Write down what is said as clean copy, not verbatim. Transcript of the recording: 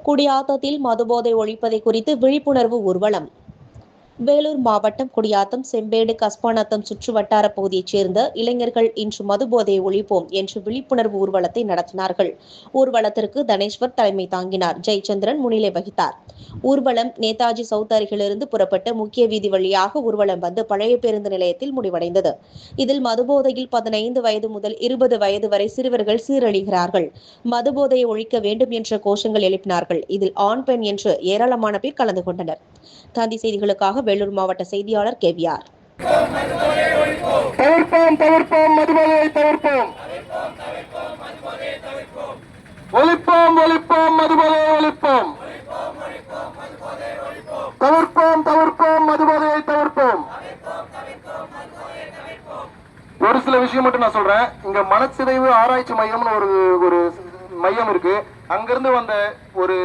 குடியாத்தத்தில் மதுபோதை ஒழிப்பதை குறித்து விழிப்புணர்வு ஊர்வலம். வேலூர் மாவட்டம் குடியாத்தம், செம்பேடு, கஸ்பாநத்தம் சுற்று வட்டார பகுதியைச் சேர்ந்த இளைஞர்கள் இன்று மதுபோதையை ஒழிப்போம் என்று விழிப்புணர்வு ஊர்வலத்தை நடத்தினார்கள். ஊர்வலத்திற்கு தனேஸ்வர் தலைமை தாங்கினார். ஜெயச்சந்திரன் முன்னிலை வகித்தார். ஊர்வலம் நேதாஜி சவுத் அருகிலிருந்து புறப்பட்டு முக்கிய வீதி வழியாக ஊர்வலம் வந்து பழைய பேருந்து நிலையத்தில் முடிவடைந்தது. இதில் மதுபோதையில் 15 வயது முதல் 20 வயது வரை சிறுவர்கள் சீரழிகிறார்கள். மதுபோதையை ஒழிக்க வேண்டும் என்ற கோஷங்கள் எழுப்பினார்கள். இதில் ஆண், பெண் என்று ஏராளமான பேர் கலந்து கொண்டனர். காந்தி செய்திகளுக்காக வேலூர் மாவட்ட செய்தியாளர் கேவிஆர். தவிர்ப்போம் தவிர்ப்போம் மதுபோதையை தவிர்ப்போம். ஒழிப்போம் ஒழிப்போம் மதுபோதையை ஒழிப்போம். தவிர்ப்போம் தவிர்ப்போம் மதுபோதையை தவிர்ப்போம். ஒரு சில விஷயம் மட்டும் நான் சொல்றேன். இங்க மனச்சிதைவு ஆராய்ச்சி மையம்னு ஒரு மையம் இருக்கு. அங்கிருந்து வந்த ஒரு